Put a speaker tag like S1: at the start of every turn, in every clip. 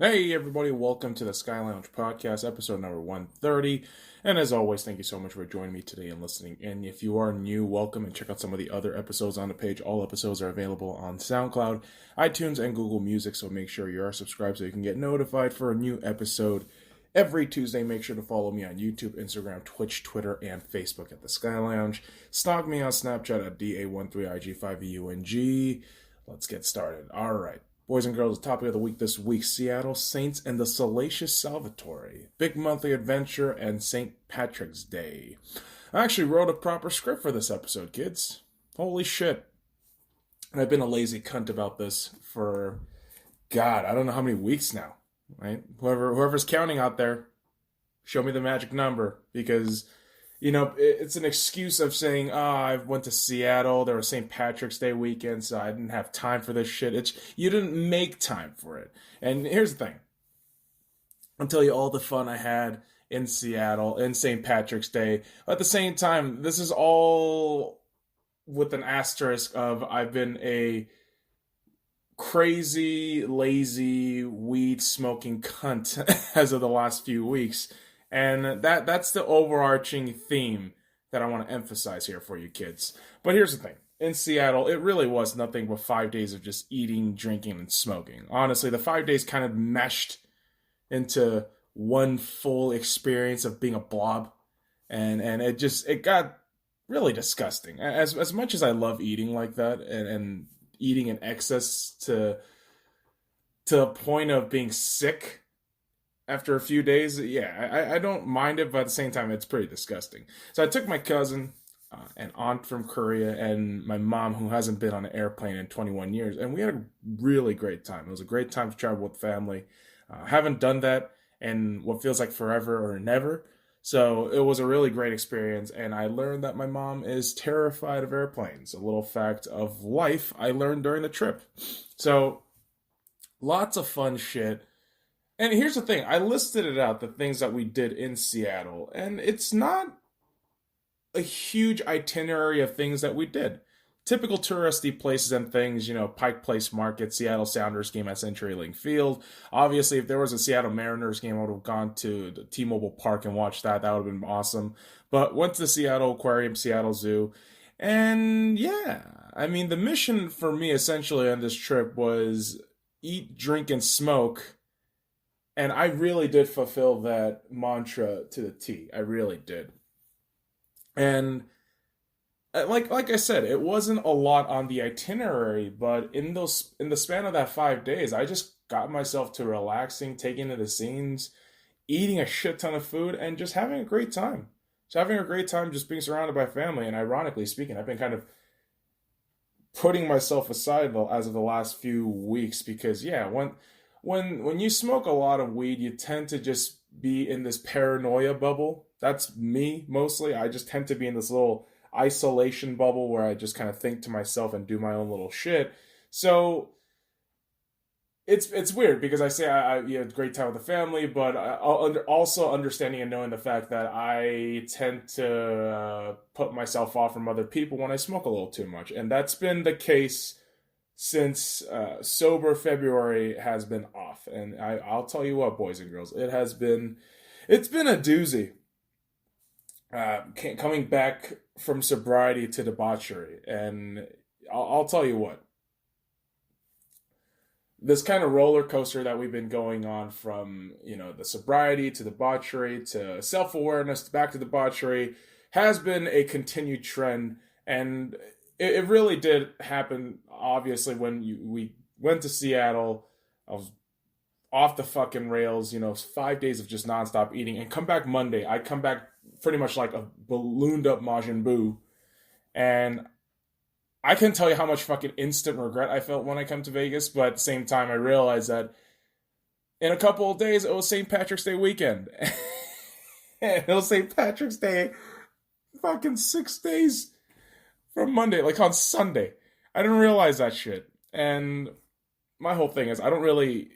S1: Hey everybody, welcome to the SkyLounge podcast, episode number 130. And as always, thank you so much for joining me today and listening. And if you are new, welcome and check out some of the other episodes on the page. All episodes are available on SoundCloud, iTunes, and Google Music, so make sure you are subscribed so you can get notified for a new episode every Tuesday. Make sure to follow me on YouTube, Instagram, Twitch, Twitter, and Facebook at the SkyLounge. Stalk me on Snapchat at DA13IG5EUNG. Let's get started. All right. Boys and girls, the topic of the week this week, Seattle Saints and the Salacious Salvatory. Big monthly adventure and St. Patrick's Day. I actually wrote a proper script for this episode, kids. Holy shit. And I've been a lazy cunt about this for, God, I don't know how many weeks now, right? Whoever's counting out there, show me the magic number, because it's an excuse of saying, I went to Seattle, there was St. Patrick's Day weekend, so I didn't have time for this shit. You didn't make time for it. And here's the thing. I'll tell you all the fun I had in Seattle, in St. Patrick's Day. At the same time, this is all with an asterisk of I've been a crazy, lazy, weed smoking cunt as of the last few weeks. And that's the overarching theme that I want to emphasize here for you kids. But here's the thing. In Seattle, it really was nothing but 5 days of just eating, drinking, and smoking. Honestly, the 5 days kind of meshed into one full experience of being a blob. And it got really disgusting. As much as I love eating like that and eating in excess to a point of being sick after a few days, yeah, I don't mind it, but at the same time, it's pretty disgusting. So I took my cousin, an aunt from Korea, and my mom, who hasn't been on an airplane in 21 years, and we had a really great time. It was a great time to travel with family. Haven't done that in what feels like forever or never. So it was a really great experience, and I learned that my mom is terrified of airplanes. A little fact of life I learned during the trip. So lots of fun shit. And here's the thing, I listed it out, the things that we did in Seattle, and it's not a huge itinerary of things that we did. Typical touristy places and things, Pike Place Market, Seattle Sounders game at CenturyLink Field. Obviously, if there was a Seattle Mariners game, I would have gone to the T-Mobile Park and watched that. That would have been awesome. But went to the Seattle Aquarium, Seattle Zoo. And yeah, I mean, the mission for me essentially on this trip was eat, drink, and smoke. And I really did fulfill that mantra to the T. I really did. And like I said, it wasn't a lot on the itinerary, but in the span of that 5 days, I just got myself to relaxing, taking in the scenes, eating a shit ton of food, and just having a great time. Just having a great time, just being surrounded by family. And ironically speaking, I've been kind of putting myself aside as of the last few weeks because yeah, when you smoke a lot of weed, you tend to just be in this paranoia bubble. That's me mostly. I just tend to be in this little isolation bubble where I just kind of think to myself and do my own little shit. So it's weird because I say I had great time with the family, but also understanding and knowing the fact that I tend to put myself off from other people when I smoke a little too much, and that's been the case since sober February has been off. And I'll tell you what, boys and girls, it's been a doozy. Coming back from sobriety to debauchery, and I'll tell you what, this kind of roller coaster that we've been going on from the sobriety to debauchery to self-awareness back to debauchery has been a continued trend. And it really did happen obviously when we went to Seattle. I was off the fucking rails, 5 days of just nonstop eating, and come back Monday, I come back pretty much like a ballooned up Majin Buu. And I can tell you how much fucking instant regret I felt when I come to Vegas, but at the same time, I realized that in a couple of days, it was St. Patrick's Day weekend. And it was St. Patrick's Day fucking 6 days from Monday, like on Sunday. I didn't realize that shit. And my whole thing is, I don't really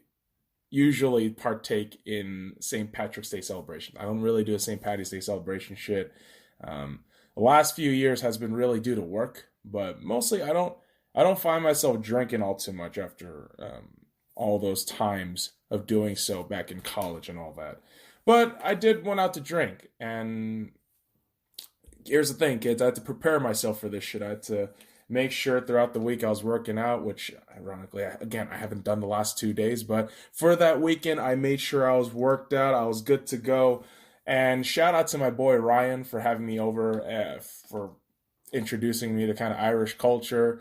S1: usually partake in St. Patrick's Day celebration. I don't really do a St. Patty's Day celebration shit. The last few years has been really due to work, but mostly I don't find myself drinking all too much after all those times of doing so back in college and all that. But I did went out to drink, and here's the thing, kids. I had to prepare myself for this shit. I had to make sure throughout the week I was working out, which ironically, again, I haven't done the last 2 days, but for that weekend, I made sure I was worked out. I was good to go. And shout out to my boy Ryan for having me over, for introducing me to kind of Irish culture.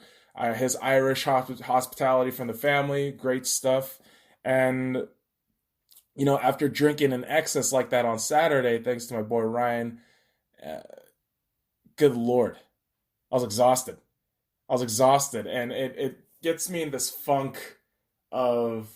S1: His Irish hospitality from the family, great stuff. And, after drinking in excess like that on Saturday, thanks to my boy Ryan, uh, good Lord, I was exhausted. And it gets me in this funk of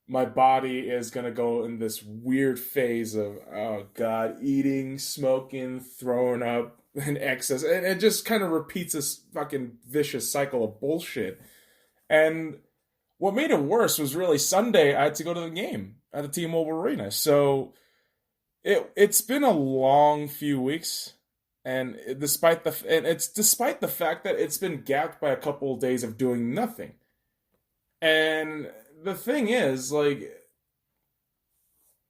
S1: my body is going to go in this weird phase of, oh God, eating, smoking, throwing up in excess. And it just kind of repeats this fucking vicious cycle of bullshit. And what made it worse was really Sunday, I had to go to the game at the T-Mobile Arena. So it's been a long few weeks. And despite the fact that it's been gapped by a couple of days of doing nothing. And the thing is, like,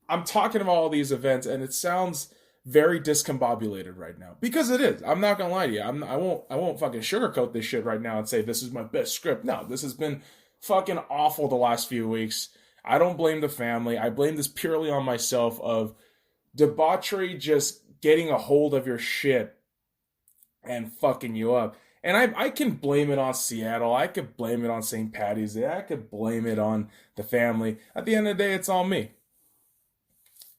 S1: I'm talking about all these events, and it sounds very discombobulated right now, because it is. I'm not gonna lie to you. I won't fucking sugarcoat this shit right now and say this is my best script. No, this has been fucking awful the last few weeks. I don't blame the family. I blame this purely on myself of debauchery just getting a hold of your shit and fucking you up. And I can blame it on Seattle. I could blame it on St. Patty's Day. I could blame it on the family. At the end of the day, it's all me.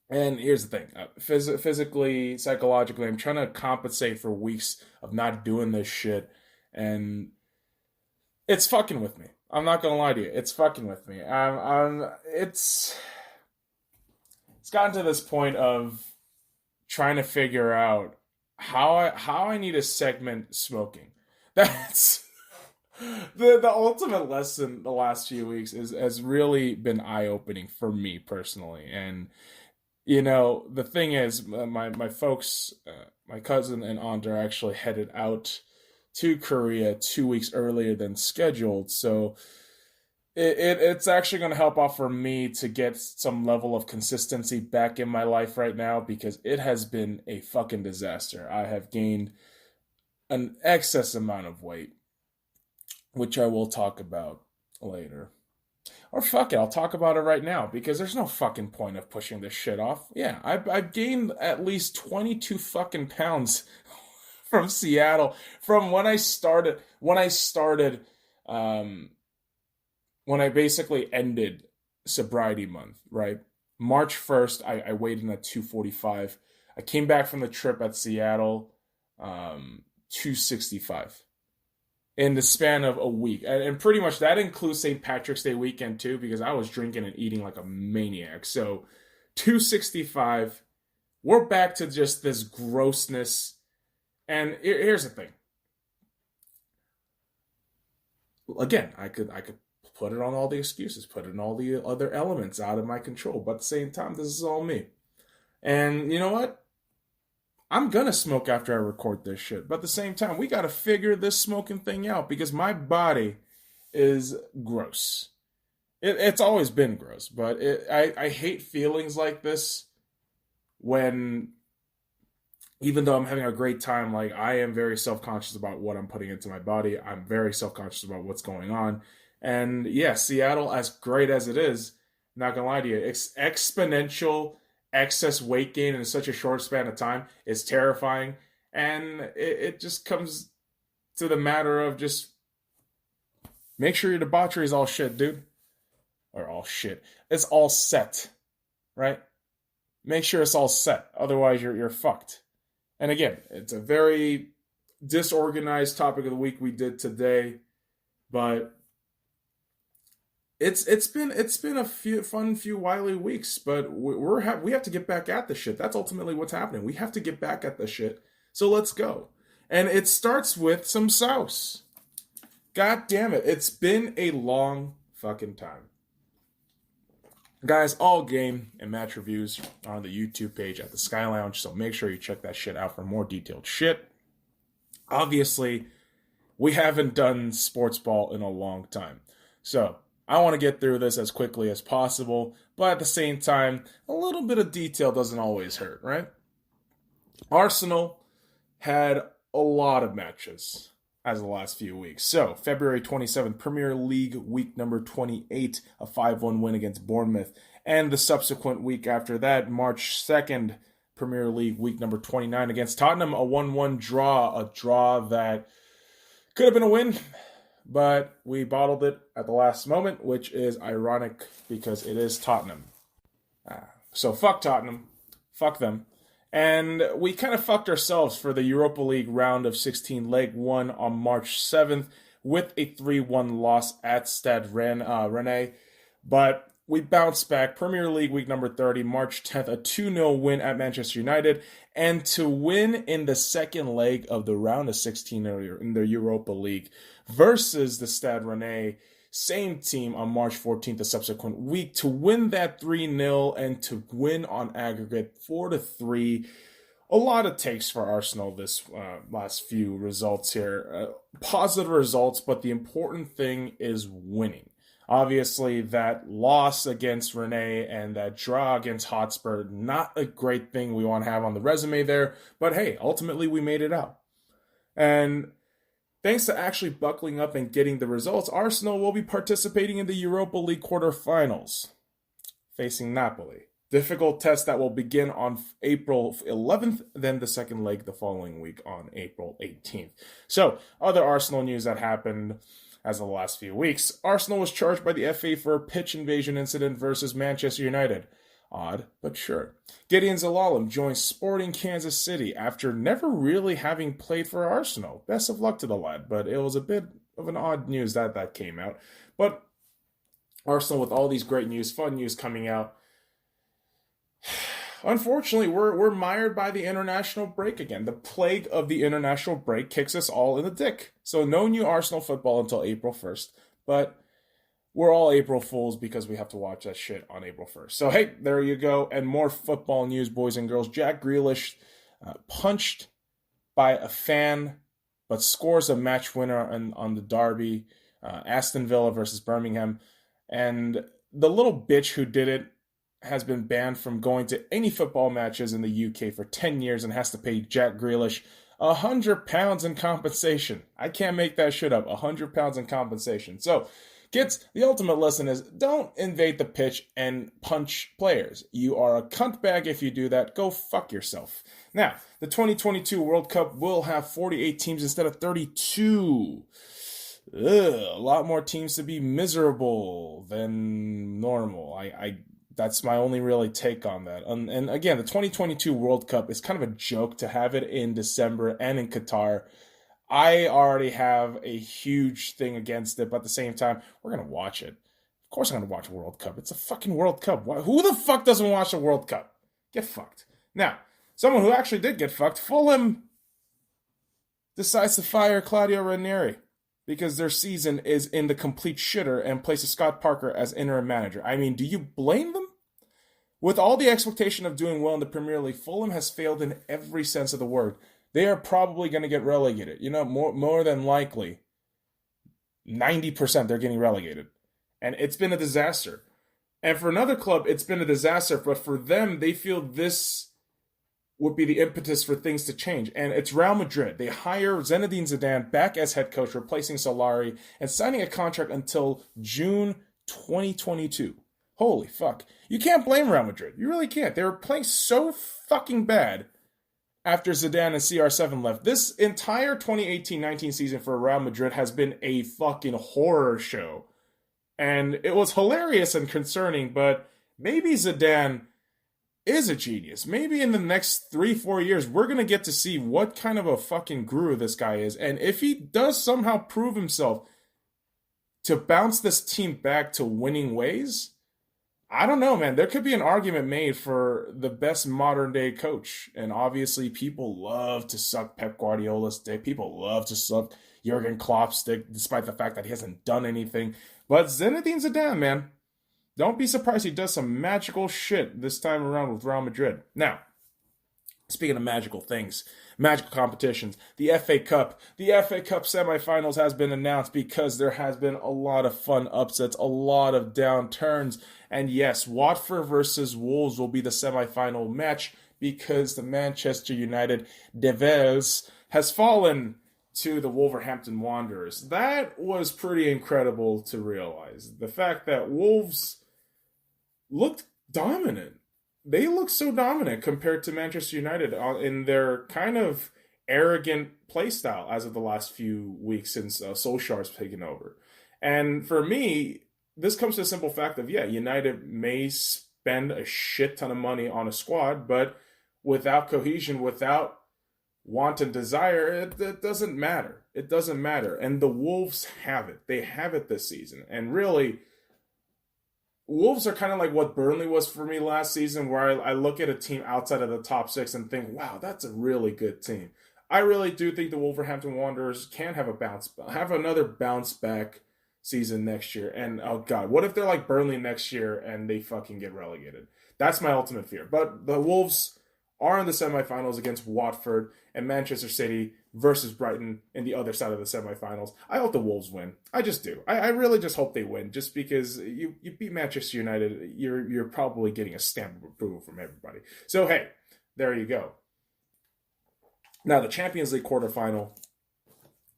S1: And here's the thing. Physically, psychologically, I'm trying to compensate for weeks of not doing this shit. And it's fucking with me. I'm not going to lie to you. It's fucking with me. It's gotten to this point of trying to figure out how I need to segment smoking. That's the ultimate lesson the last few weeks has really been eye-opening for me personally. And the thing is, my folks, my cousin and aunt are actually headed out to Korea 2 weeks earlier than scheduled, so it's actually going to help out for me to get some level of consistency back in my life right now, because it has been a fucking disaster. I have gained an excess amount of weight, which I will talk about later. Or fuck it, I'll talk about it right now, because there's no fucking point of pushing this shit off. Yeah, I've gained at least 22 fucking pounds from Seattle, from when I basically ended sobriety month, right? March 1st, I weighed in at 245. I came back from the trip at Seattle, 265. In the span of a week. And pretty much that includes St. Patrick's Day weekend too, because I was drinking and eating like a maniac. So 265, we're back to just this grossness. And here's the thing. Again, I could put it on all the excuses, put it in all the other elements out of my control. But at the same time, this is all me. And you know what? I'm going to smoke after I record this shit. But at the same time, we got to figure this smoking thing out, because my body is gross. It's always been gross. But I hate feelings like this when, even though I'm having a great time, like, I am very self-conscious about what I'm putting into my body. I'm very self-conscious about what's going on. And yeah, Seattle, as great as it is, not going to lie to you, exponential excess weight gain in such a short span of time is terrifying. And it just comes to the matter of just make sure your debauchery is all shit, dude. Or all shit. It's all set, right? Make sure it's all set. Otherwise, you're fucked. And again, it's a very disorganized topic of the week we did today, but it's been a few wily weeks, but we have to get back at the shit. That's ultimately what's happening. We have to get back at the shit. So let's go. And it starts with some sauce. God damn it. It's been a long fucking time. Guys, all game and match reviews are on the YouTube page at the SkyLounge, so make sure you check that shit out for more detailed shit. Obviously, we haven't done sports ball in a long time. So, I want to get through this as quickly as possible, but at the same time, a little bit of detail doesn't always hurt, right? Arsenal had a lot of matches as the last few weeks. So, February 27th, Premier League week number 28, a 5-1 win against Bournemouth. And the subsequent week after that, March 2nd, Premier League week number 29 against Tottenham, a 1-1 draw, a draw that could have been a win, but we bottled it at the last moment, which is ironic because it is Tottenham. So fuck Tottenham. Fuck them. And we kind of fucked ourselves for the Europa League round of 16, leg 1 on March 7th with a 3-1 loss at Stade Rennais. But we bounced back. Premier League week number 30, March 10th, a 2-0 win at Manchester United. And to win in the second leg of the round of 16 in the Europa League versus the Stade Rennais, same team on March 14th, the subsequent week, to win that 3-0 and to win on aggregate 4-3. A lot of takes for Arsenal this last few results here. Positive results, but the important thing is winning. Obviously, that loss against Rennais and that draw against Hotspur, not a great thing we want to have on the resume there. But hey, ultimately we made it out. And thanks to actually buckling up and getting the results, Arsenal will be participating in the Europa League quarterfinals, facing Napoli. Difficult test that will begin on April 11th, then the second leg the following week on April 18th. So, other Arsenal news that happened as of the last few weeks. Arsenal was charged by the FA for a pitch invasion incident versus Manchester United. Odd, but sure. Gideon Zelalem joins Sporting Kansas City after never really having played for Arsenal. Best of luck to the lad, but it was a bit of an odd news that came out. But Arsenal with all these great news, fun news coming out. Unfortunately, we're mired by the international break again. The plague of the international break kicks us all in the dick. So no new Arsenal football until April 1st. But we're all April Fools because we have to watch that shit on April 1st. So hey, there you go. And more football news, boys and girls. Jack Grealish punched by a fan, but scores a match winner on the derby. Aston Villa versus Birmingham. And the little bitch who did it has been banned from going to any football matches in the UK for 10 years and has to pay Jack Grealish £100 in compensation. I can't make that shit up. £100 in compensation. So, kids, the ultimate lesson is don't invade the pitch and punch players. You are a cunt bag if you do that. Go fuck yourself. Now, the 2022 World Cup will have 48 teams instead of 32. A lot more teams to be miserable than normal. That's my only really take on that. And again, the 2022 World Cup is kind of a joke to have it in December and in Qatar. I already have a huge thing against it, but at the same time, we're going to watch it. Of course I'm going to watch a World Cup. It's a fucking World Cup. Who the fuck doesn't watch a World Cup? Get fucked. Now, someone who actually did get fucked, Fulham decides to fire Claudio Ranieri because their season is in the complete shitter and places Scott Parker as interim manager. I mean, do you blame them? With all the expectation of doing well in the Premier League, Fulham has failed in every sense of the word. They are probably going to get relegated. You know, more than likely, 90% they're getting relegated. And it's been a disaster. And for another club, it's been a disaster. But for them, they feel this would be the impetus for things to change. And it's Real Madrid. They hire Zinedine Zidane back as head coach, replacing Solari, and signing a contract until June 2022. Holy fuck. You can't blame Real Madrid. You really can't. They were playing so fucking bad after Zidane and CR7 left. This entire 2018-19 season for Real Madrid has been a fucking horror show. And it was hilarious and concerning, but maybe Zidane is a genius. Maybe in the next 3-4 years, we're going to get to see what kind of a fucking guru this guy is. And if he does somehow prove himself to bounce this team back to winning ways, I don't know, man. There could be an argument made for the best modern-day coach. And obviously, people love to suck Pep Guardiola's dick. People love to suck Jurgen Klopp's dick, despite the fact that he hasn't done anything. But Zinedine Zidane, man, don't be surprised he does some magical shit this time around with Real Madrid. Now, Speaking of magical things, magical competitions, the FA Cup. The FA Cup semifinals has been announced because there has been a lot of fun upsets, a lot of downturns. And yes, Watford versus Wolves will be the semifinal match because the Manchester United Devils has fallen to the Wolverhampton Wanderers. That was pretty incredible to realize. The fact that Wolves looked dominant. They look so dominant compared to Manchester United in their kind of arrogant play style as of the last few weeks since Solskjaer's taken over. And for me, this comes to a simple fact of, yeah, United may spend a shit ton of money on a squad, but without cohesion, without want and desire, it doesn't matter. It doesn't matter. And the Wolves have it. They have it this season. And really, Wolves are kind of like what Burnley was for me last season, where I look at a team outside of the top six and think, wow, that's a really good team. I really do think the Wolverhampton Wanderers can have another bounce back season next year. And oh god, what if they're like Burnley next year and they fucking get relegated? That's my ultimate fear. But the Wolves are in the semifinals against Watford, and Manchester City versus Brighton in the other side of the semifinals. I hope the Wolves win. I just do. I really just hope they win, just because you beat Manchester United, you're probably getting a stamp of approval from everybody. So hey, there you go. Now the Champions League quarterfinal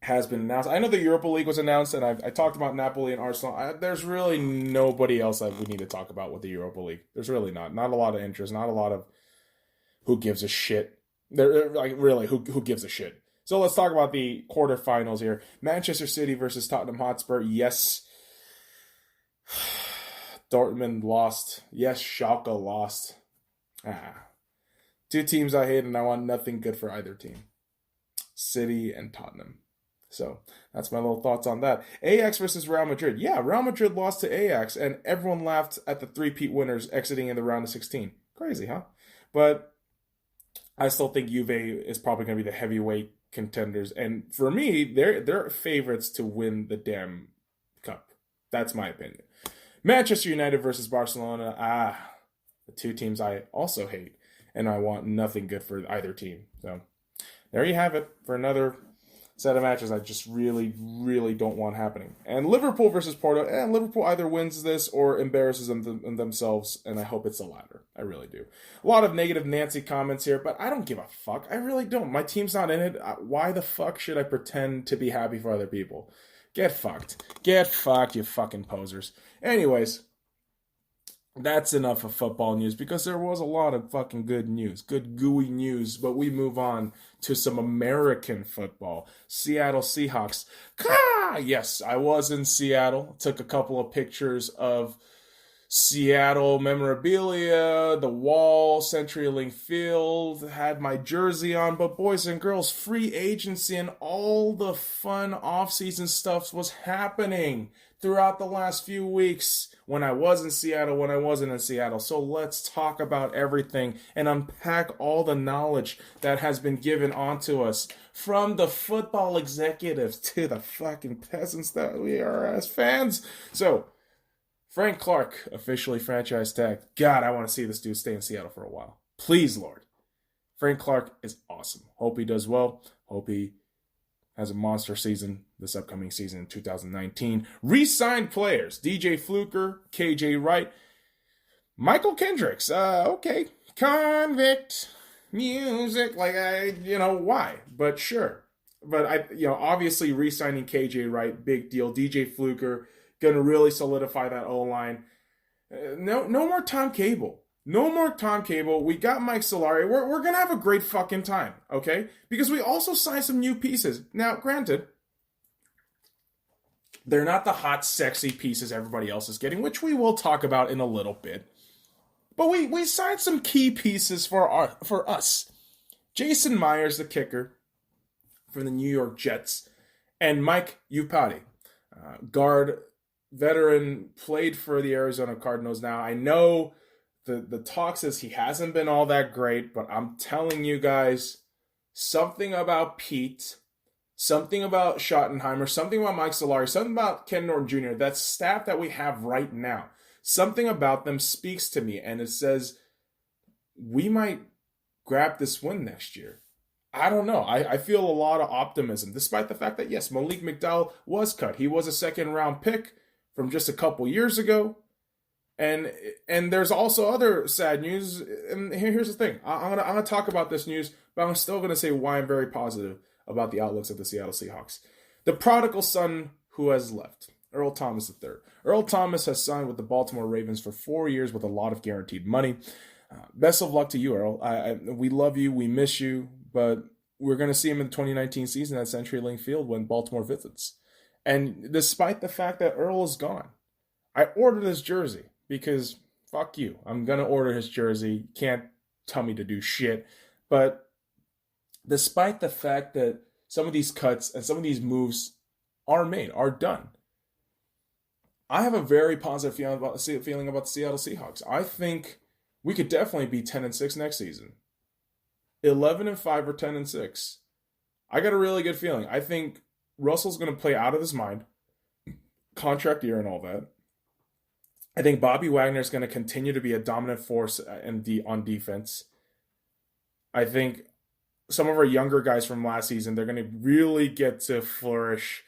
S1: has been announced. I know the Europa League was announced, and I talked about Napoli and Arsenal. There's really nobody else that we need to talk about with the Europa League. There's really not a lot of interest, not a lot of who gives a shit. They're like, really, who gives a shit? So let's talk about the quarterfinals here. Manchester City versus Tottenham Hotspur. Yes. Dortmund lost. Yes, Schalke lost. Two teams I hate, and I want nothing good for either team. City and Tottenham. So that's my little thoughts on that. Ajax versus Real Madrid. Yeah, Real Madrid lost to Ajax, and everyone laughed at the three-peat winners exiting in the round of 16. Crazy, huh? But I still think Juve is probably going to be the heavyweight contenders. And for me, they're favorites to win the damn cup. That's my opinion. Manchester United versus Barcelona. The two teams I also hate. And I want nothing good for either team. So there you have it for another set of matches I just really, really don't want happening. And Liverpool versus Porto. And Liverpool either wins this or embarrasses themselves. And I hope it's the latter. I really do. A lot of negative Nancy comments here, but I don't give a fuck. I really don't. My team's not in it. Why the fuck should I pretend to be happy for other people? Get fucked. Get fucked, you fucking posers. Anyways, that's enough of football news, because there was a lot of fucking good news, good gooey news, but we move on to some American football. Seattle Seahawks. Yes, I was in Seattle. Took a couple of pictures of Seattle memorabilia, the wall, CenturyLink Field, had my jersey on, but boys and girls, free agency and all the fun off-season stuff was happening throughout the last few weeks when I was in Seattle, when I wasn't in Seattle. So let's talk about everything and unpack all the knowledge that has been given onto us from the football executives to the fucking peasants that we are as fans. So, Frank Clark, officially franchise tag. God, I want to see this dude stay in Seattle for a while. Please, Lord. Frank Clark is awesome. Hope he does well. Hope he has a monster season this upcoming season in 2019. Re-signed players. DJ Fluker, KJ Wright, Michael Kendricks. Okay. Convict. Music. Why? But sure. But obviously re-signing KJ Wright, big deal. DJ Fluker, going to really solidify that O-line. No more Tom Cable. No more Tom Cable. We got Mike Solari. We're going to have a great fucking time, okay? Because we also signed some new pieces. Now, granted, they're not the hot, sexy pieces everybody else is getting, which we will talk about in a little bit. But we signed some key pieces for us. Jason Myers, the kicker from the New York Jets, and Mike Iupati, guard, veteran, played for the Arizona Cardinals. Now, I know the talk says he hasn't been all that great, but I'm telling you guys, something about Pete, something about Schottenheimer, something about Mike Solari, something about Ken Norton Jr., that staff that we have right now, something about them speaks to me, and it says we might grab this win next year. I don't know. I feel a lot of optimism, despite the fact that, yes, Malik McDowell was cut. He was a second-round pick from just a couple years ago. And there's also other sad news. And here's the thing. I'm gonna talk about this news, but I'm still going to say why I'm very positive about the outlooks of the Seattle Seahawks. The prodigal son who has left, Earl Thomas III. Earl Thomas has signed with the Baltimore Ravens for 4 years with a lot of guaranteed money. Best of luck to you, Earl. We love you. We miss you. But we're going to see him in the 2019 season at CenturyLink Field when Baltimore visits. And despite the fact that Earl is gone, I ordered his jersey because fuck you. I'm going to order his jersey. Can't tell me to do shit. But despite the fact that some of these cuts and some of these moves are done, I have a very positive feeling about the Seattle Seahawks. I think we could definitely be 10-6 next season. 11-5 or 10-6. I got a really good feeling. I think Russell's going to play out of his mind, contract year and all that. I think Bobby Wagner is going to continue to be a dominant force on defense. I think some of our younger guys from last season, they're going to really get to flourish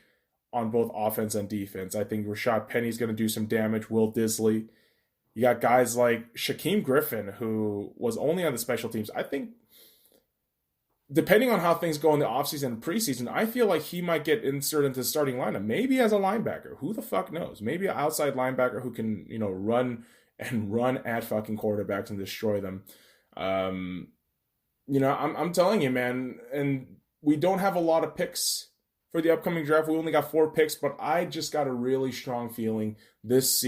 S1: on both offense and defense. I think Rashad Penny's going to do some damage. Will Disley. You got guys like Shaquem Griffin, who was only on the special teams. I think, depending on how things go in the offseason and preseason, I feel like he might get inserted into the starting lineup. Maybe as a linebacker. Who the fuck knows? Maybe an outside linebacker who can, run at fucking quarterbacks and destroy them. I'm telling you, man. And we don't have a lot of picks for the upcoming draft. We only got 4 picks, but I just got a really strong feeling this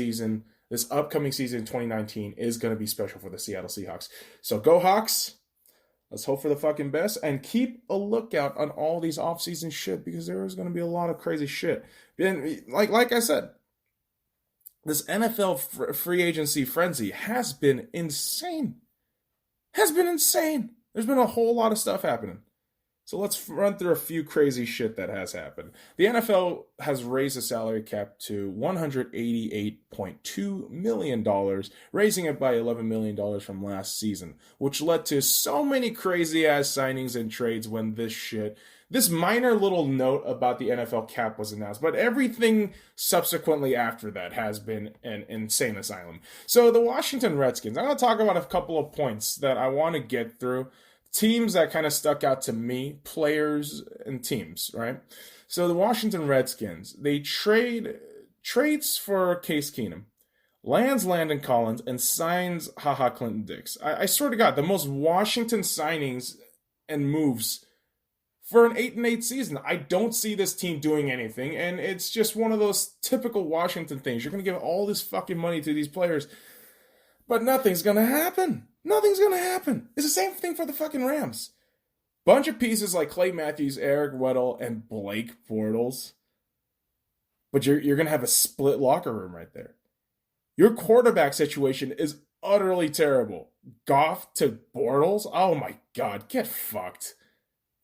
S1: upcoming season, 2019, is going to be special for the Seattle Seahawks. So go Hawks. Let's hope for the fucking best and keep a lookout on all these off-season shit because there is going to be a lot of crazy shit. And like I said, this NFL free agency frenzy has been insane. There's been a whole lot of stuff happening. So let's run through a few crazy shit that has happened. The NFL has raised the salary cap to $188.2 million, raising it by $11 million from last season, which led to so many crazy-ass signings and trades when this minor little note about the NFL cap was announced, but everything subsequently after that has been an insane asylum. So the Washington Redskins, I'm going to talk about a couple of points that I want to get through. Teams that kind of stuck out to me, players and teams, right? So the Washington Redskins, they trades for Case Keenum, lands Landon Collins, and signs Clinton Dix. I swear to God, the most Washington signings and moves for an 8-8 season. I don't see this team doing anything, and it's just one of those typical Washington things. You're going to give all this fucking money to these players, but nothing's going to happen. Nothing's going to happen. It's the same thing for the fucking Rams. Bunch of pieces like Clay Matthews, Eric Weddle, and Blake Bortles. But you're going to have a split locker room right there. Your quarterback situation is utterly terrible. Goff to Bortles? Oh my God, get fucked.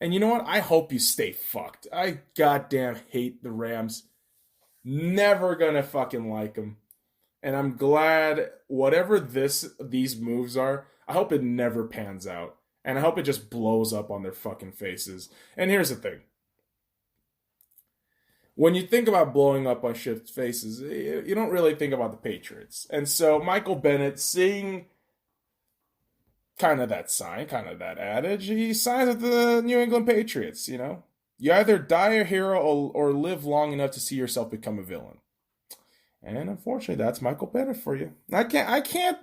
S1: And you know what? I hope you stay fucked. I goddamn hate the Rams. Never going to fucking like them. And I'm glad whatever these moves are, I hope it never pans out. And I hope it just blows up on their fucking faces. And here's the thing. When you think about blowing up on shit's faces, you don't really think about the Patriots. And so Michael Bennett, seeing kind of that adage, he signs with the New England Patriots, You either die a hero or live long enough to see yourself become a villain. And unfortunately, that's Michael Bennett for you. I can't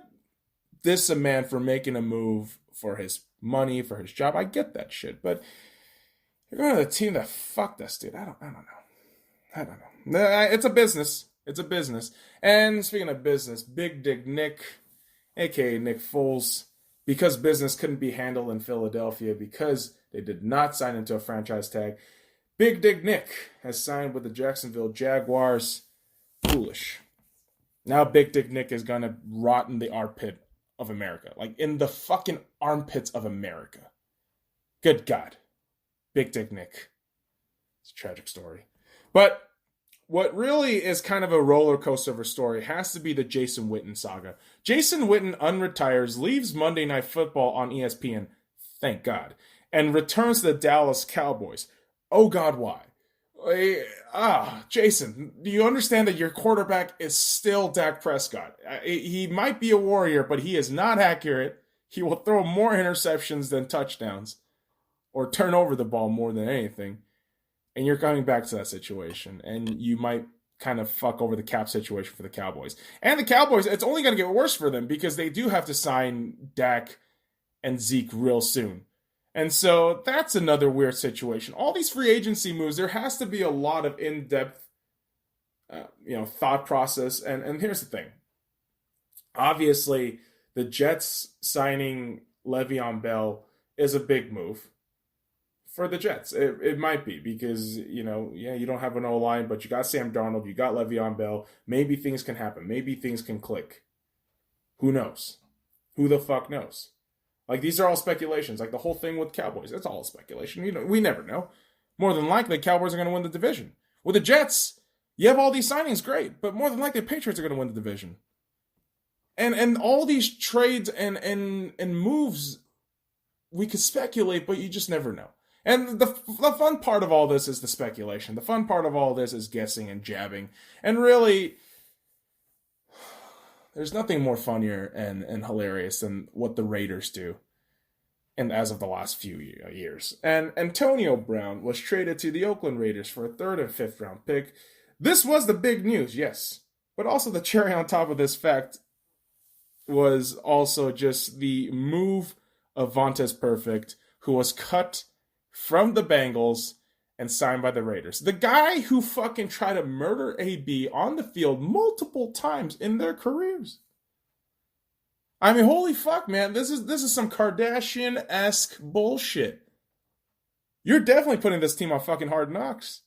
S1: diss a man for making a move for his money, for his job. I get that shit, but you're going to the team that fucked us, dude. I don't know. It's a business. And speaking of business, Big Dick Nick, aka Nick Foles, because business couldn't be handled in Philadelphia because they did not sign into a franchise tag, Big Dick Nick has signed with the Jacksonville Jaguars. Foolish. Now Big Dick Nick is gonna rot in the armpit of America. Like in the fucking armpits of America. Good God. Big Dick Nick. It's a tragic story. But what really is kind of a roller coaster of a story has to be the Jason Witten saga. Jason Witten unretires, leaves Monday Night Football on ESPN. thank God, and returns to the Dallas Cowboys. Oh God, why? Jason, do you understand that your quarterback is still Dak Prescott? He might be a warrior, but he is not accurate. He will throw more interceptions than touchdowns, or turn over the ball more than anything. And you're coming back to that situation, and you might kind of fuck over the cap situation for the Cowboys. And the Cowboys, it's only going to get worse for them because they do have to sign Dak and Zeke real soon. And so that's another weird situation. All these free agency moves, there has to be a lot of in-depth thought process. And here's the thing. Obviously, the Jets signing Le'Veon Bell is a big move for the Jets. It might be because, you don't have an O-line, but you got Sam Darnold, you got Le'Veon Bell. Maybe things can happen. Maybe things can click. Who knows? Who the fuck knows? Like, these are all speculations. Like, the whole thing with Cowboys, it's all speculation. We never know. More than likely, the Cowboys are going to win the division. With the Jets, you have all these signings, great. But more than likely, the Patriots are going to win the division. And all these trades and moves, we could speculate, but you just never know. And the fun part of all this is the speculation. The fun part of all this is guessing and jabbing. And really, there's nothing more funnier and hilarious than what the Raiders do, and as of the last few years. And Antonio Brown was traded to the Oakland Raiders for a 3rd and 5th round pick. This was the big news, yes. But also the cherry on top of this fact was also just the move of Vontaze Perfect, who was cut from the Bengals and signed by the Raiders. The guy who fucking tried to murder AB on the field multiple times in their careers. I mean, holy fuck, man. This is some Kardashian-esque bullshit. You're definitely putting this team on fucking Hard Knocks.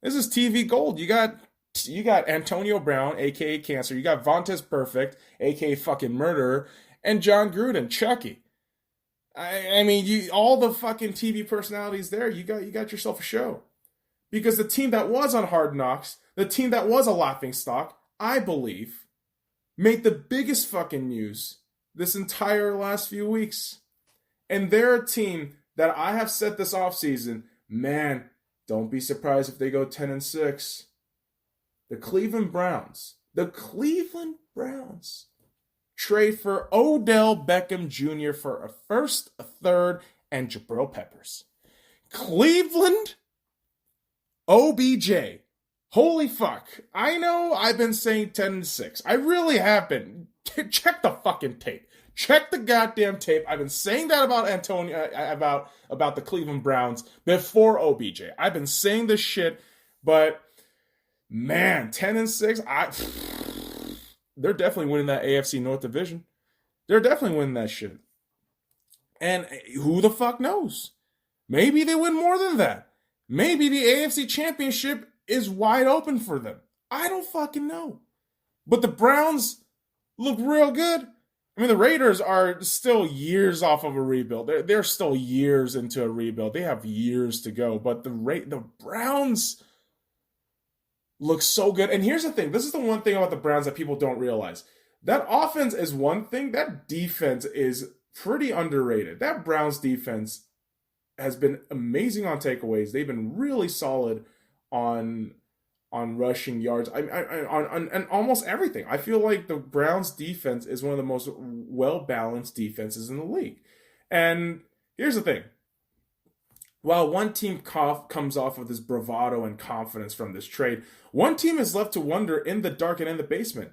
S1: This is TV gold. You got Antonio Brown, a.k.a. Cancer. You got Vontaze Perfect, a.k.a. fucking murderer. And John Gruden, Chucky. I mean, all the fucking TV personalities there, you got yourself a show. Because the team that was on Hard Knocks, the team that was a laughingstock, I believe, made the biggest fucking news this entire last few weeks. And they're a team that I have said this offseason, man, don't be surprised if they go 10-6. The Cleveland Browns. Trade for Odell Beckham Jr. for a 1st, a 3rd, and Jabril Peppers. Cleveland, OBJ. Holy fuck. I know I've been saying 10-6. I really have been. Check the fucking tape. Check the goddamn tape. I've been saying that about Antonio, about the Cleveland Browns before OBJ. I've been saying this shit, but man, 10-6, they're definitely winning that AFC North division. They're definitely winning that shit. And who the fuck knows? Maybe they win more than that. Maybe the AFC Championship is wide open for them. I don't fucking know. But the Browns look real good. I mean, the Raiders are still years off of a rebuild. They're still years into a rebuild. They have years to go. But the Browns look so good. And here's the thing. This is the one thing about the Browns that people don't realize. That offense is one thing. That defense is pretty underrated. That Browns defense has been amazing on takeaways. They've been really solid on rushing yards, on almost everything. I feel like the Browns defense is one of the most well-balanced defenses in the league. And here's the thing. While one team comes off of this bravado and confidence from this trade, one team is left to wonder in the dark and in the basement,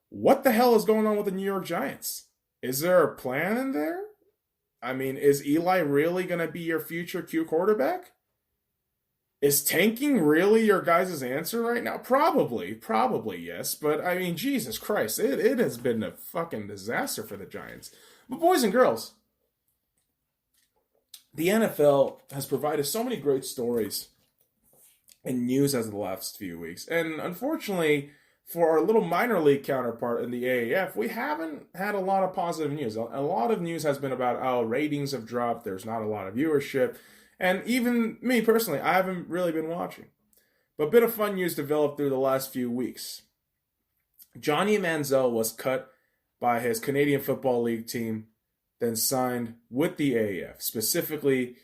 S1: what the hell is going on with the New York Giants? Is there a plan in there? I mean, is Eli really going to be your future Q quarterback? Is tanking really your guys' answer right now? Probably yes. But, I mean, Jesus Christ, it has been a fucking disaster for the Giants. But boys and girls, the NFL has provided so many great stories and news as of the last few weeks. And unfortunately, for our little minor league counterpart in the AAF, we haven't had a lot of positive news. A lot of news has been about, ratings have dropped, there's not a lot of viewership. And even me personally, I haven't really been watching. But a bit of fun news developed through the last few weeks. Johnny Manziel was cut by his Canadian Football League team then signed with the AAF, specifically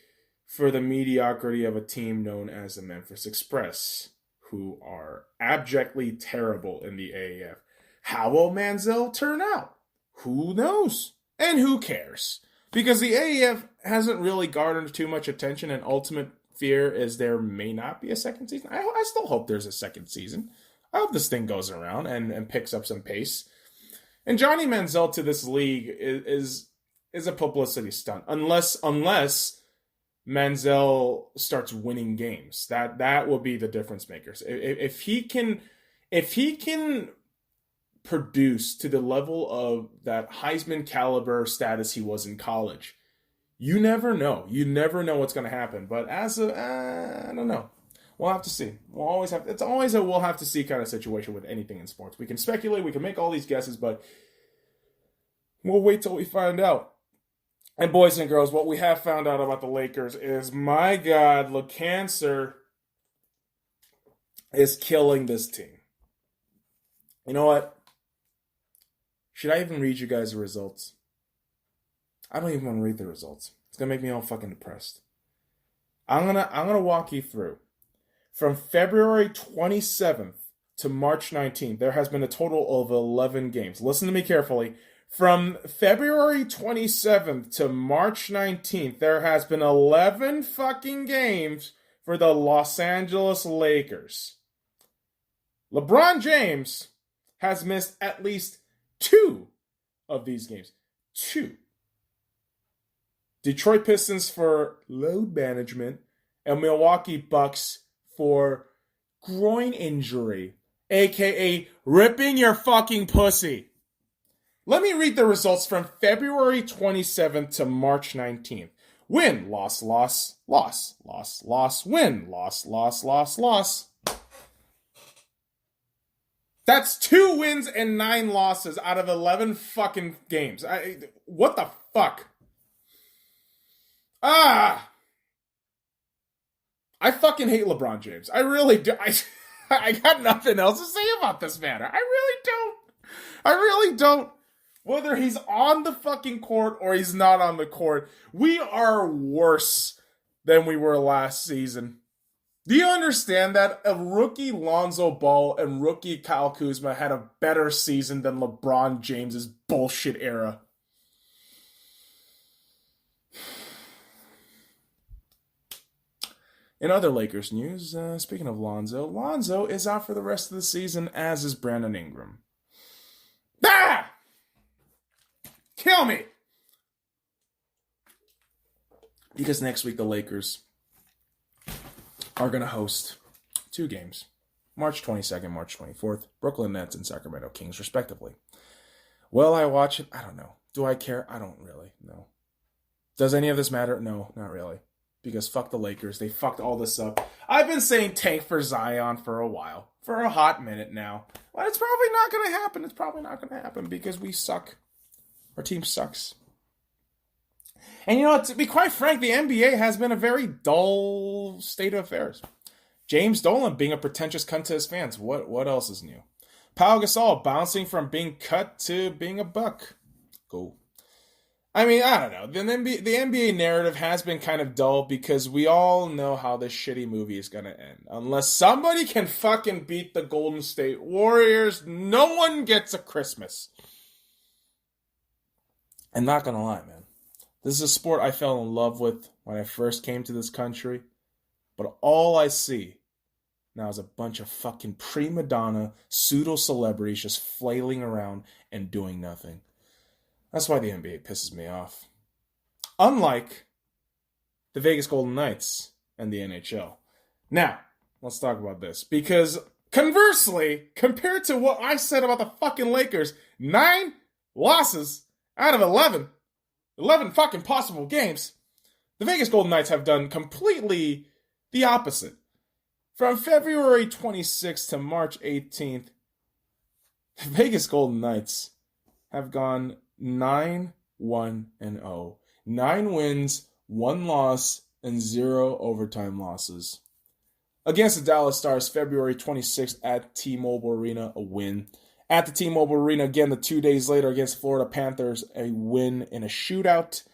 S1: for the mediocrity of a team known as the Memphis Express, who are abjectly terrible in the AAF. How will Manziel turn out? Who knows? And who cares? Because the AAF hasn't really garnered too much attention, and ultimate fear is there may not be a second season. I still hope there's a second season. I hope this thing goes around and picks up some pace. And Johnny Manziel to this league is a publicity stunt, unless Manziel starts winning games. That will be the difference makers. If he can produce to the level of that Heisman caliber status he was in college, you never know. You never know what's going to happen. But I don't know. We'll have to see. It's always a we'll have to see kind of situation with anything in sports. We can speculate, we can make all these guesses, but we'll wait till we find out. And boys and girls, what we have found out about the Lakers is, my God, LeCancer is killing this team. You know what? Should I even read you guys the results? I don't even want to read the results. It's gonna make me all fucking depressed. I'm gonna walk you through. From February 27th to March 19th, there has been a total of 11 games. Listen to me carefully. From February 27th to March 19th, there has been 11 fucking games for the Los Angeles Lakers. LeBron James has missed at least 2 of these games. 2. Detroit Pistons for load management, and Milwaukee Bucks for groin injury, aka ripping your fucking pussy. Let me read the results from February 27th to March 19th. Win, loss, loss, loss, loss, loss, win, loss, loss, loss, loss. That's 2 wins and 9 losses out of 11 fucking games. What the fuck? I fucking hate LeBron James. I really do. I got nothing else to say about this matter. I really don't. Whether he's on the fucking court or he's not on the court, we are worse than we were last season. Do you understand that a rookie Lonzo Ball and rookie Kyle Kuzma had a better season than LeBron James's bullshit era? In other Lakers news, speaking of Lonzo is out for the rest of the season, as is Brandon Ingram. Ah! Kill me! Because next week the Lakers are going to host 2 games. March 22nd, March 24th. Brooklyn Nets and Sacramento Kings, respectively. Will I watch it? I don't know. Do I care? I don't really. No. Does any of this matter? No, not really. Because fuck the Lakers. They fucked all this up. I've been saying tank for Zion for a while. For a hot minute now. But it's probably not going to happen. It's probably not going to happen because we suck. Our team sucks. And you know, to be quite frank, the NBA has been a very dull state of affairs. James Dolan being a pretentious cunt to his fans. What else is new? Pau Gasol bouncing from being cut to being a buck. Cool. I mean, I don't know. The NBA narrative has been kind of dull because we all know how this shitty movie is going to end. Unless somebody can fucking beat the Golden State Warriors, no one gets a Christmas. I'm not going to lie, man. This is a sport I fell in love with when I first came to this country. But all I see now is a bunch of fucking prima donna pseudo-celebrities just flailing around and doing nothing. That's why the NBA pisses me off. Unlike the Vegas Golden Knights and the NHL. Now, let's talk about this. Because conversely, compared to what I said about the fucking Lakers, 9 losses out of 11 fucking possible games, the Vegas Golden Knights have done completely the opposite. From February 26th to March 18th, the Vegas Golden Knights have gone 9-1-0. 9 wins, 1 loss, and 0 overtime losses. Against the Dallas Stars, February 26th at T-Mobile Arena, a win. At the T-Mobile Arena again the 2 days later against Florida Panthers, a win in a shootout.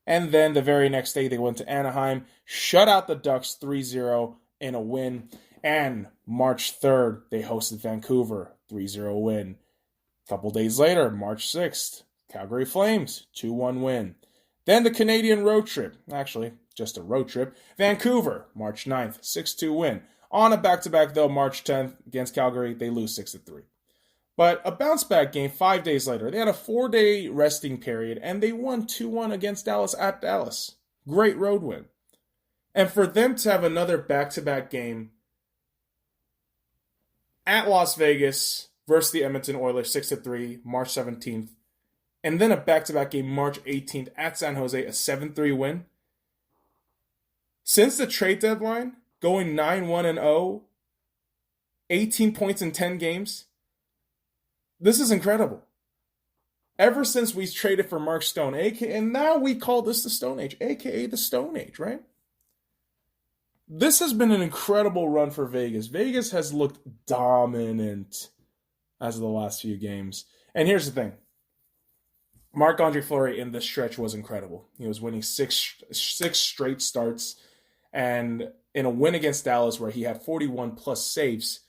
S1: And then the very next day they went to Anaheim, shut out the Ducks 3-0 in a win. And March 3rd, they hosted Vancouver, 3-0 win. A couple days later, March 6th, Calgary Flames, 2-1 win. Then the Canadian road trip, actually just a road trip, Vancouver, March 9th, 6-2 win. On a back-to-back though, March 10th against Calgary, they lose 6-3. But a bounce-back game 5 days later. They had a 4-day resting period, and they won 2-1 against Dallas at Dallas. Great road win. And for them to have another back-to-back game at Las Vegas versus the Edmonton Oilers 6-3, March 17th, and then a back-to-back game March 18th at San Jose, a 7-3 win. Since the trade deadline, going 9-1-0, 18 points in 10 games, this is incredible. Ever since we traded for Mark Stone, and now we call this the Stone Age, a.k.a. the Stone Age, right? This has been an incredible run for Vegas. Vegas has looked dominant as of the last few games. And here's the thing. Marc-Andre Fleury in this stretch was incredible. He was winning six straight starts. And in a win against Dallas where he had 41-plus saves,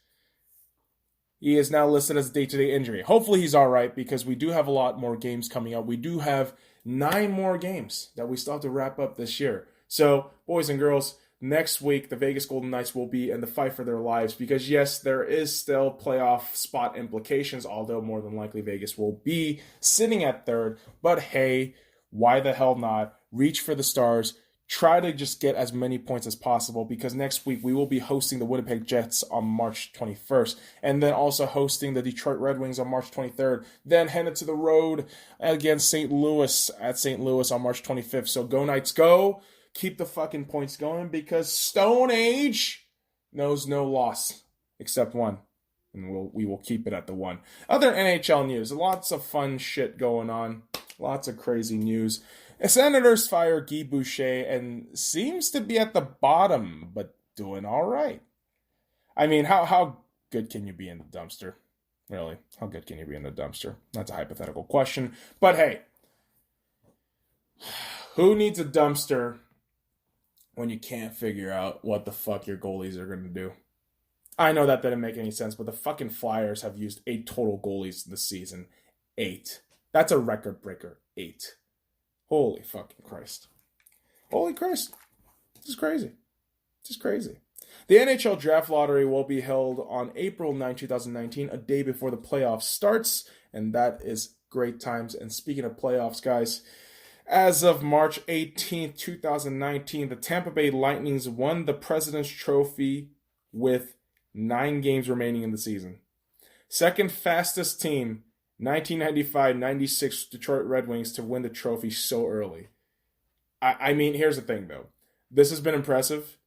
S1: he is now listed as a day-to-day injury. Hopefully he's all right because we do have a lot more games coming up. We do have 9 more games that we still have to wrap up this year. So, boys and girls, next week the Vegas Golden Knights will be in the fight for their lives because, yes, there is still playoff spot implications, although more than likely Vegas will be sitting at third. But hey, why the hell not? Reach for the stars. Try to just get as many points as possible because next week we will be hosting the Winnipeg Jets on March 21st and then also hosting the Detroit Red Wings on March 23rd. Then headed to the road against St. Louis at St. Louis on March 25th. So go Knights, go. Keep the fucking points going because Stone Age knows no loss except one. And we will keep it at the one. Other NHL news. Lots of fun shit going on. Lots of crazy news. Senators fire Guy Boucher and seems to be at the bottom, but doing all right. I mean, how good can you be in the dumpster? Really? How good can you be in the dumpster? That's a hypothetical question. But hey, who needs a dumpster when you can't figure out what the fuck your goalies are going to do? I know that didn't make any sense, but the fucking Flyers have used 8 total goalies this season. 8. That's a record breaker. 8. Holy fucking Christ. Holy Christ. This is crazy. This is crazy. The NHL Draft Lottery will be held on April 9, 2019, a day before the playoffs starts, and that is great times. And speaking of playoffs, guys, as of March 18, 2019, the Tampa Bay Lightnings won the President's Trophy with 9 games remaining in the season. Second fastest team, 1995-96 Detroit Red Wings to win the trophy so early. I mean, here's the thing, though. This has been impressive.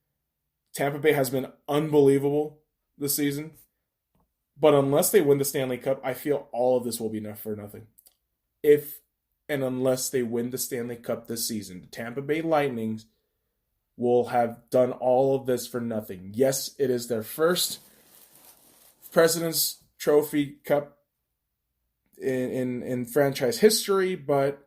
S1: Tampa Bay has been unbelievable this season. But unless they win the Stanley Cup, I feel all of this will be enough for nothing. If and unless they win the Stanley Cup this season, the Tampa Bay Lightning will have done all of this for nothing. Yes, it is their first President's Trophy Cup in franchise history, but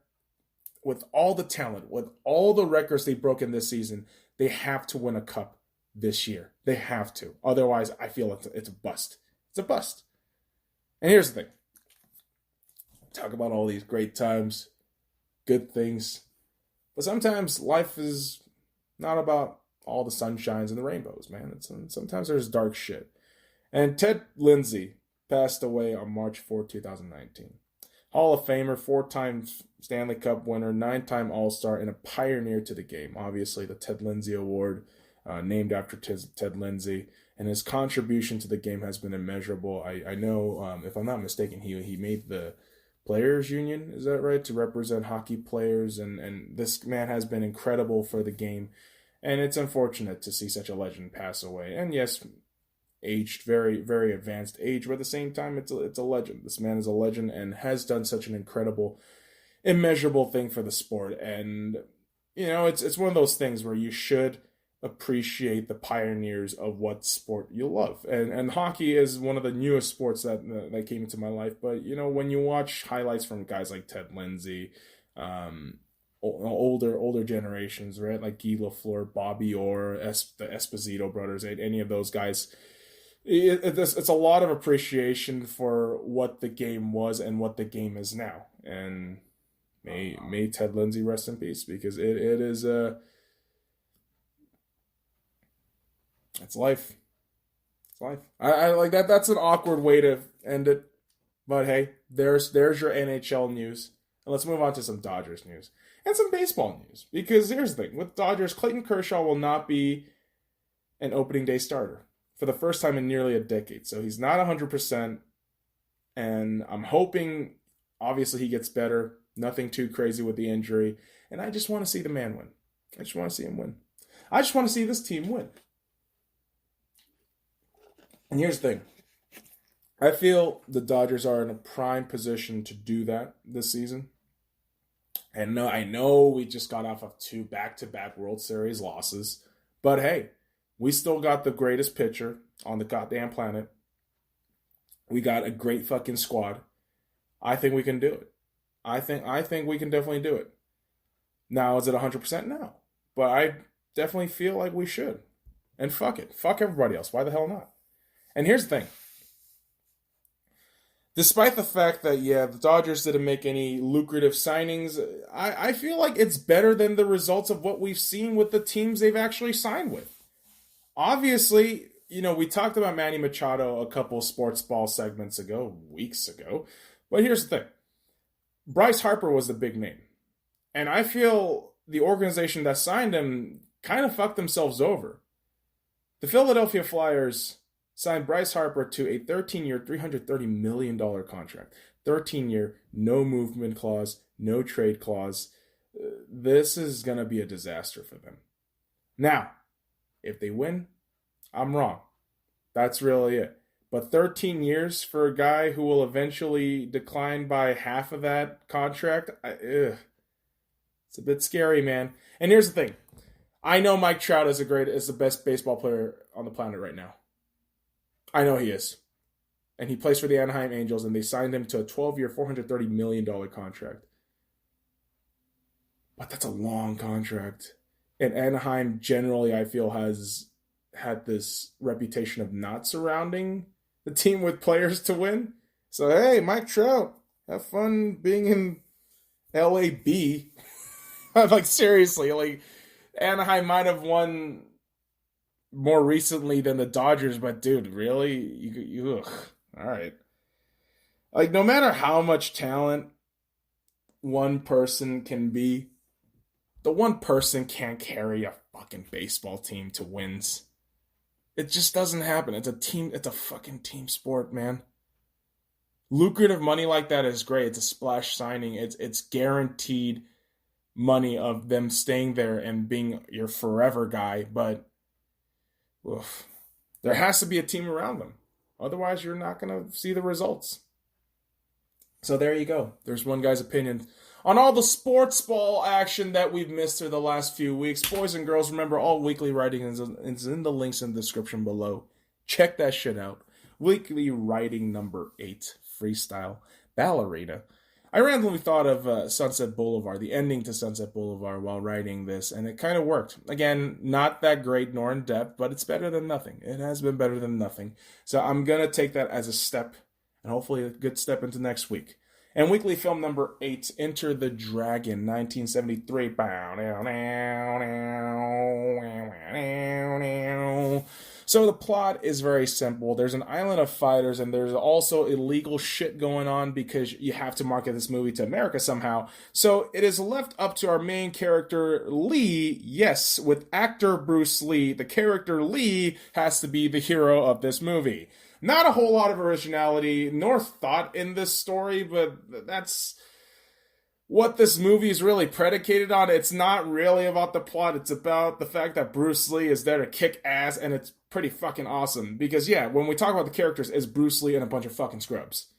S1: with all the talent, with all the records they broke in this season, they have to win a cup this year. They have to. Otherwise, I feel it's a bust. It's a bust. And here's the thing. Talk about all these great times, good things, but sometimes life is not about all the sunshines and the rainbows, man. Sometimes there's dark shit. And Ted Lindsay passed away on March 4, 2019. Hall of Famer, 4-time Stanley Cup winner, 9-time All-Star, and a pioneer to the game. Obviously, the Ted Lindsay Award, named after Ted Lindsay, and his contribution to the game has been immeasurable. I know, if I'm not mistaken, he made the Players Union, is that right, to represent hockey players, and this man has been incredible for the game, and it's unfortunate to see such a legend pass away. And yes, aged, very, very advanced age, but at the same time, it's a legend. This man is a legend and has done such an incredible, immeasurable thing for the sport. And, you know, it's one of those things where you should appreciate the pioneers of what sport you love. And hockey is one of the newest sports that came into my life. But, when you watch highlights from guys like Ted Lindsay, older generations, right? Like Guy Lafleur, Bobby Orr, the Esposito brothers, any of those guys, it's a lot of appreciation for what the game was and what the game is now. And may Ted Lindsay rest in peace, because it is it's life. It's life. I like that. That's an awkward way to end it. But hey, there's your NHL news. And let's move on to some Dodgers news. And some baseball news. Because here's the thing. With Dodgers, Clayton Kershaw will not be an opening day starter for the first time in nearly a decade. So he's not 100%. And I'm hoping, obviously, he gets better. Nothing too crazy with the injury. And I just want to see the man win. I just want to see him win. I just want to see this team win. And here's the thing. I feel the Dodgers are in a prime position to do that this season. And I know we just got off of 2 back-to-back World Series losses. But hey, we still got the greatest pitcher on the goddamn planet. We got a great fucking squad. I think we can do it. I think we can definitely do it. Now, is it 100%? No. But I definitely feel like we should. And fuck it. Fuck everybody else. Why the hell not? And here's the thing. Despite the fact that, the Dodgers didn't make any lucrative signings, I feel like it's better than the results of what we've seen with the teams they've actually signed with. Obviously, we talked about Manny Machado a couple sports ball segments ago, weeks ago. But here's the thing. Bryce Harper was the big name. And I feel the organization that signed him kind of fucked themselves over. The Philadelphia Flyers signed Bryce Harper to a 13-year, $330 million contract. 13-year, no movement clause, no trade clause. This is going to be a disaster for them. Now, if they win, I'm wrong. That's really it. But 13 years for a guy who will eventually decline by half of that contract, it's a bit scary, man. And here's the thing. I know Mike Trout is the best baseball player on the planet right now. I know he is. And he plays for the Anaheim Angels, and they signed him to a 12-year, $430 million contract. But that's a long contract. And Anaheim generally, I feel, has had this reputation of not surrounding the team with players to win. So, hey, Mike Trout, have fun being in LAB. Like, seriously, Anaheim might have won more recently than the Dodgers, but dude, really? You ugh. All right. Like, no matter how much talent one person can be, the one person can't carry a fucking baseball team to wins. It just doesn't happen. It's a fucking team sport, man. Lucrative money like that is great. It's a splash signing. It's guaranteed money of them staying there and being your forever guy, but there has to be a team around them. Otherwise, you're not going to see the results. So there you go. There's one guy's opinion on all the sports ball action that we've missed through the last few weeks. Boys and girls, remember, all weekly writing is in the links in the description below. Check that shit out. Weekly writing number 8, freestyle, ballerina. I randomly thought of Sunset Boulevard, the ending to Sunset Boulevard, while writing this, and it kind of worked. Again, not that great nor in depth, but it's better than nothing. It has been better than nothing. So I'm going to take that as a step, and hopefully a good step into next week. And weekly film number 8, Enter the Dragon, 1973. So the plot is very simple. There's an island of fighters, and there's also illegal shit going on because you have to market this movie to America somehow. So it is left up to our main character, Lee. Yes, with actor Bruce Lee, the character Lee has to be the hero of this movie. Not a whole lot of originality nor thought in this story, but that's what this movie is really predicated on. It's not really about the plot. It's about the fact that Bruce Lee is there to kick ass, and it's pretty fucking awesome. Because, when we talk about the characters, it's Bruce Lee and a bunch of fucking scrubs.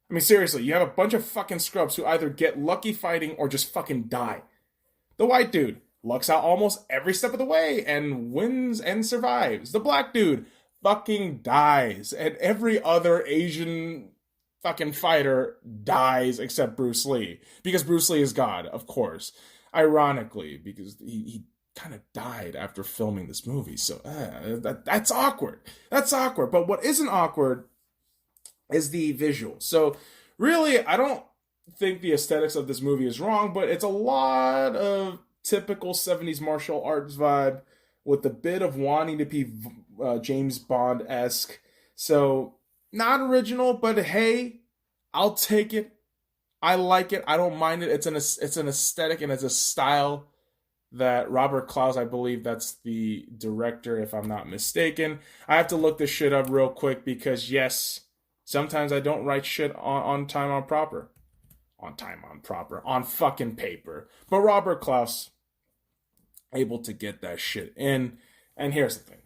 S1: I mean, seriously, you have a bunch of fucking scrubs who either get lucky fighting or just fucking die. The white dude, lucks out almost every step of the way and wins and survives. The black dude fucking dies, and every other Asian fucking fighter dies except Bruce Lee, because Bruce Lee is God, of course. Ironically, because he kind of died after filming this movie, so that's awkward. That's awkward. But what isn't awkward is the visual. So really, I don't think the aesthetics of this movie is wrong, but it's a lot of typical 70s martial arts vibe with a bit of wanting to be James Bond-esque. So, not original, but hey, I'll take it. I like it. I don't mind it. It's an aesthetic and it's a style that Robert Klaus, I believe that's the director, if I'm not mistaken. I have to look this shit up real quick because, yes, sometimes I don't write shit on time on proper. On fucking paper. But Robert Klaus, able to get that shit in. And here's the thing.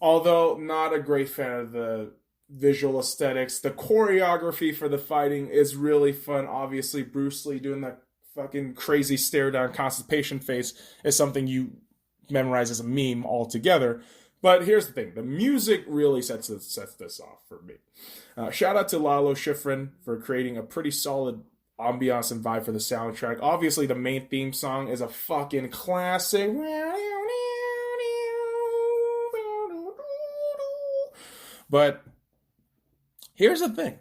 S1: Although not a great fan of the visual aesthetics, the choreography for the fighting is really fun. Obviously, Bruce Lee doing that fucking crazy stare down constipation face is something you memorize as a meme altogether. But here's the thing. The music really sets this off for me. Shout out to Lalo Schifrin for creating a pretty solid ambiance and vibe for the soundtrack. Obviously, the main theme song is a fucking classic. But here's the thing.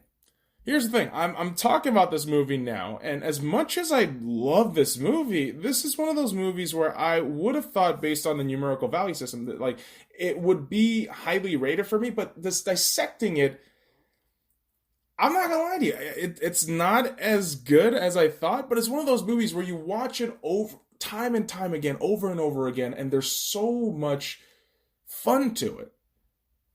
S1: I'm talking about this movie now, and as much as I love this movie, this is one of those movies where I would have thought, based on the numerical value system, that like it would be highly rated for me. But this dissecting it, I'm not gonna lie to you, it's not as good as I thought. But it's one of those movies where you watch it over time and time again, over and over again, and there's so much fun to it.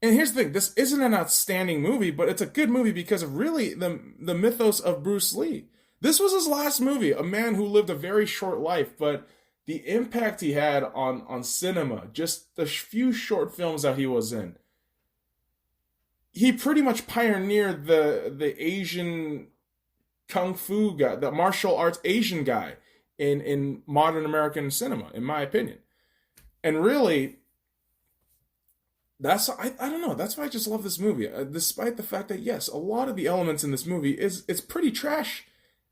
S1: And here's the thing, this isn't an outstanding movie, but it's a good movie because of really the mythos of Bruce Lee. This was his last movie, a man who lived a very short life, but the impact he had on cinema, just the few short films that he was in, he pretty much pioneered the Asian kung fu guy, the martial arts Asian guy in modern American cinema, in my opinion. And really, I don't know. That's why I just love this movie. Despite the fact that, yes, a lot of the elements in this movie it's pretty trash.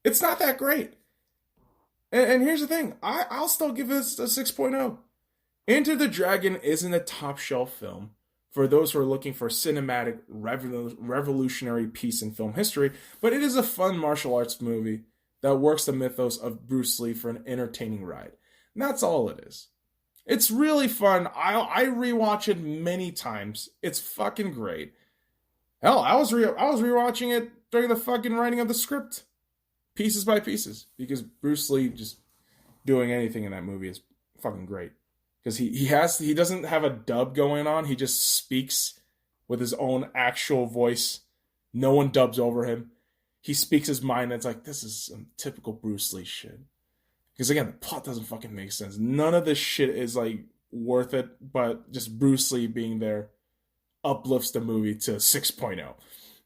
S1: It's not that great. And here's the thing. I'll still give this a 6.0. Enter the Dragon isn't a top shelf film for those who are looking for cinematic revolutionary piece in film history, but it is a fun martial arts movie that works the mythos of Bruce Lee for an entertaining ride. And that's all it is. It's really fun. I rewatch it many times. It's fucking great. Hell, I was rewatching it during the fucking writing of the script, pieces by pieces, because Bruce Lee just doing anything in that movie is fucking great. Because he doesn't have a dub going on. He just speaks with his own actual voice. No one dubs over him. He speaks his mind. And it's like, this is some typical Bruce Lee shit. Because again, the plot doesn't fucking make sense. None of this shit is like worth it, but just Bruce Lee being there uplifts the movie to 6.0.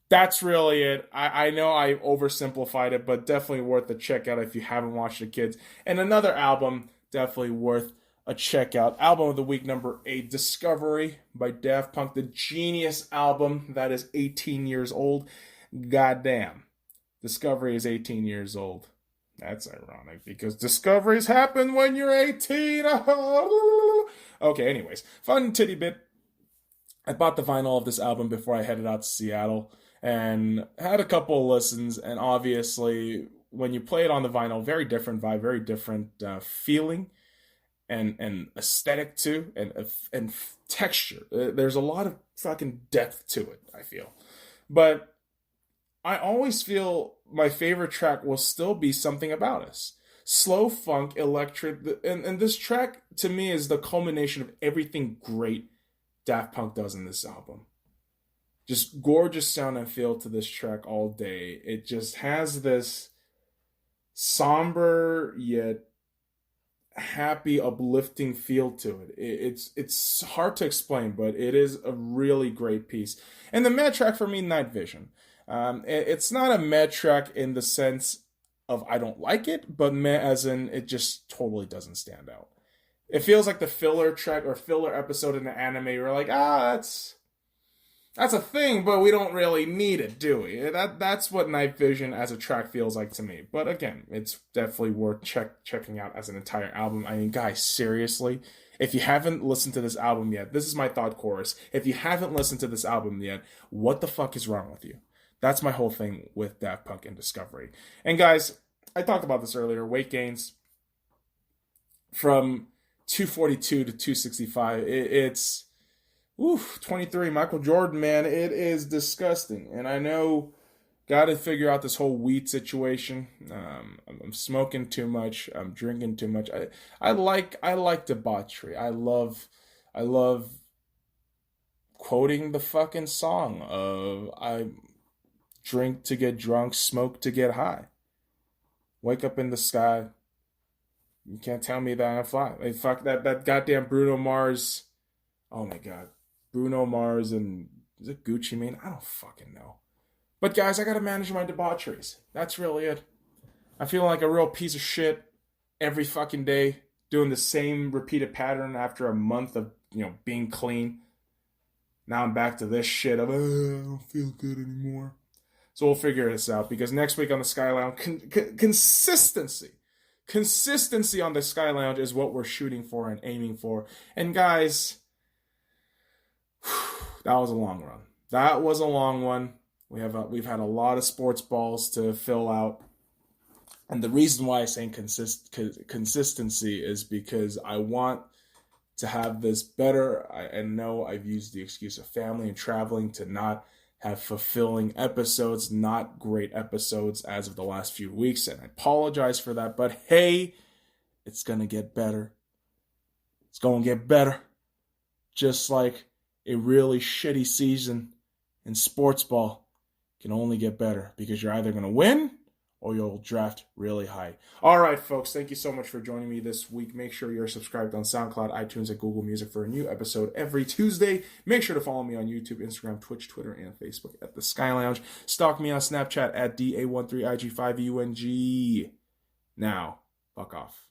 S1: That's really it. I know I oversimplified it, but definitely worth a check out if you haven't watched it, kids. And another album, definitely worth a check out. Album of the week, number 8, Discovery by Daft Punk. The genius album that is 18 years old. Goddamn. Discovery is 18 years old. That's ironic because discoveries happen when you're 18. Okay, anyways. Fun titty bit. I bought the vinyl of this album before I headed out to Seattle and had a couple of listens. And obviously, when you play it on the vinyl, very different vibe, very different feeling and aesthetic too, and texture. There's a lot of fucking depth to it, I feel. But I always feel my favorite track will still be Something About Us. Slow funk, electric, and this track to me is the culmination of everything great Daft Punk does in this album. Just gorgeous sound and feel to this track all day. It just has this somber yet happy, uplifting feel to it. It's hard to explain, but it is a really great piece. And the mad track for me, Night Vision. It's not a meh track in the sense of I don't like it, but meh as in it just totally doesn't stand out. It feels like the filler track or filler episode in the anime. We're like, that's a thing, but we don't really need it, do we? That's what Night Vision as a track feels like to me. But again, it's definitely worth checking out as an entire album. I mean, guys, seriously, if you haven't listened to this album yet, this is my thought chorus. If you haven't listened to this album yet, what the fuck is wrong with you? That's my whole thing with Daft Punk and Discovery. And guys, I talked about this earlier. Weight gains from 242 to 265. It's 23. Michael Jordan, man, it is disgusting. And I know, got to figure out this whole weed situation. I'm smoking too much. I'm drinking too much. I like debauchery. I love quoting the fucking song of I drink to get drunk, smoke to get high. Wake up in the sky. You can't tell me that I'm fly. Like, fuck that goddamn Bruno Mars. Oh my god. Bruno Mars and is it Gucci Mane? I don't fucking know. But guys, I gotta manage my debaucheries. That's really it. I feel like a real piece of shit every fucking day, doing the same repeated pattern after a month of, being clean. Now I'm back to this shit of, I don't feel good anymore. So we'll figure this out, because next week on the Sky Lounge, consistency on the Sky Lounge is what we're shooting for and aiming for. And guys, that was a long run. That was a long one. We've had a lot of sports balls to fill out. And the reason why I'm saying consistency is because I want to have this better. I know I've used the excuse of family and traveling to not have fulfilling episodes, not great episodes as of the last few weeks, and I apologize for that, but hey, it's gonna get better. It's gonna get better. Just like a really shitty season in sports ball can only get better, because you're either gonna win or you'll draft really high. All right, folks, thank you so much for joining me this week. Make sure you're subscribed on SoundCloud, iTunes, and Google Music for a new episode every Tuesday. Make sure to follow me on YouTube, Instagram, Twitch, Twitter, and Facebook at The Sky Lounge. Stalk me on Snapchat at DA13IG5UNG. Now, fuck off.